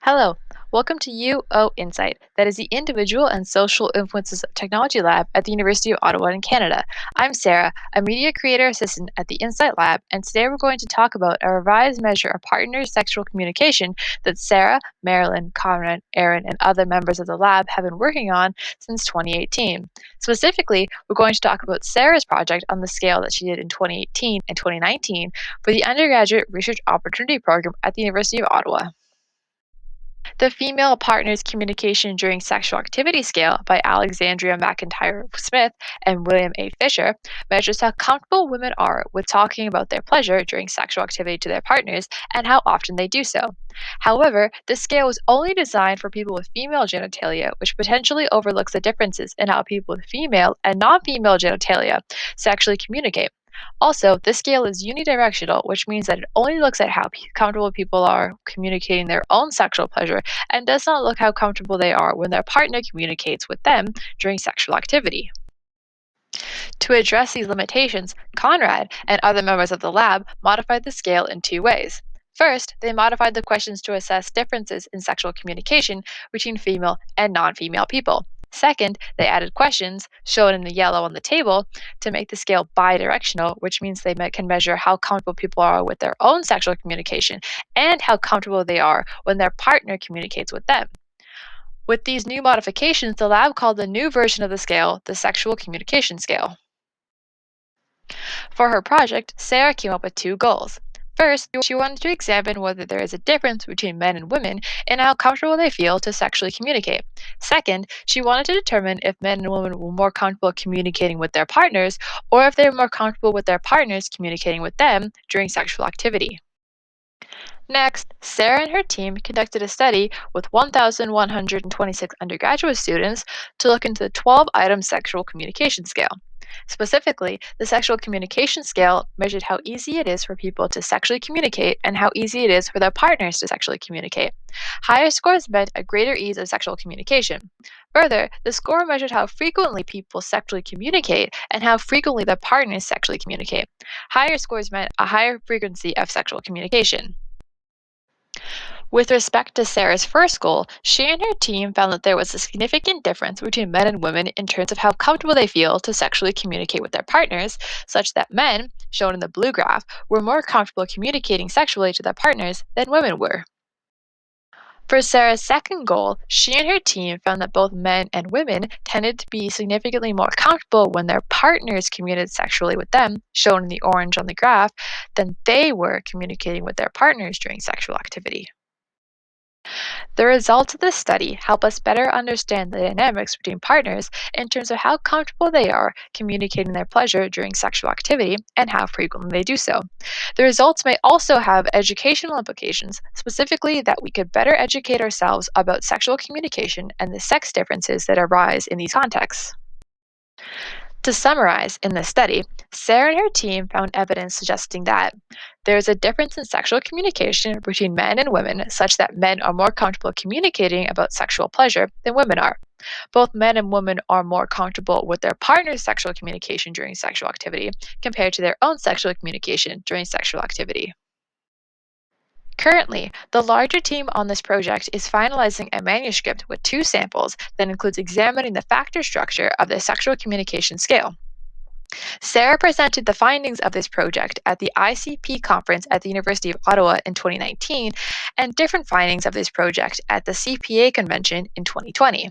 Hello, welcome to INSITE, that is the Individual and Social Influences of Technology Lab at the University of Ottawa in Canada. I'm Sara, a media creator assistant at the INSITE Lab, and today we're going to talk about a revised measure of partner sexual communication that Sara, Marilyn, Konrad, Erin, and other members of the lab have been working on since 2018. Specifically, we're going to talk about Sara's project on the scale that she did in 2018 and 2019 for the Undergraduate Research Opportunity Program at the University of Ottawa. The Female Partners Communication During Sexual Activity Scale by Alexandria McIntyre-Smith and William A. Fisher measures how comfortable women are with talking about their pleasure during sexual activity to their partners and how often they do so. However, this scale was only designed for people with female genitalia, which potentially overlooks the differences in how people with female and non female genitalia sexually communicate. Also, this scale is unidirectional, which means that it only looks at how comfortable people are communicating their own sexual pleasure and does not look how comfortable they are when their partner communicates with them during sexual activity. To address these limitations, Konrad and other members of the lab modified the scale in two ways. First, they modified the questions to assess differences in sexual communication between female and non female people. Second, they added questions, shown in the yellow on the table, to make the scale bidirectional, which means they can measure how comfortable people are with their own sexual communication and how comfortable they are when their partner communicates with them. With these new modifications, the lab called the new version of the scale the Sexual Communication Scale. For her project, Sara came up with two goals. First, she wanted to examine whether there is a difference between men and women in how comfortable they feel to sexually communicate. Second, she wanted to determine if men and women were more comfortable communicating with their partners or if they were more comfortable with their partners communicating with them during sexual activity. Next, Sara and her team conducted a study with 1,126 undergraduate students to look into the 12-item sexual communication scale. Specifically, the sexual communication scale measured how easy it is for people to sexually communicate and how easy it is for their partners to sexually communicate. Higher scores meant a greater ease of sexual communication. Further, the score measured how frequently people sexually communicate and how frequently their partners sexually communicate. Higher scores meant a higher frequency of sexual communication. With respect to Sara's first goal, she and her team found that there was a significant difference between men and women in terms of how comfortable they feel to sexually communicate with their partners, such that men, shown in the blue graph, were more comfortable communicating sexually to their partners than women were. For Sara's second goal, she and her team found that both men and women tended to be significantly more comfortable when their partners communicated sexually with them, shown in the orange on the graph, than they were communicating with their partners during sexual activity. The results of this study help us better understand the dynamics between partners in terms of how comfortable they are communicating their pleasure during sexual activity and how frequently they do so. The results may also have educational implications, specifically that we could better educate ourselves about sexual communication and the sex differences that arise in these contexts. To summarize, in this study, Sara and her team found evidence suggesting that there is a difference in sexual communication between men and women, such that men are more comfortable communicating about sexual pleasure than women are. Both men and women are more comfortable with their partner's sexual communication during sexual activity compared to their own sexual communication during sexual activity. Currently, the larger team on this project is finalizing a manuscript with two samples that includes examining the factor structure of the sexual communication scale. Sara presented the findings of this project at the ICP conference at the University of Ottawa in 2019 and different findings of this project at the CPA convention in 2020.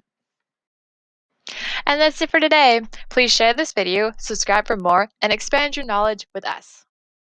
And that's it for today. Please share this video, subscribe for more, and expand your knowledge with us.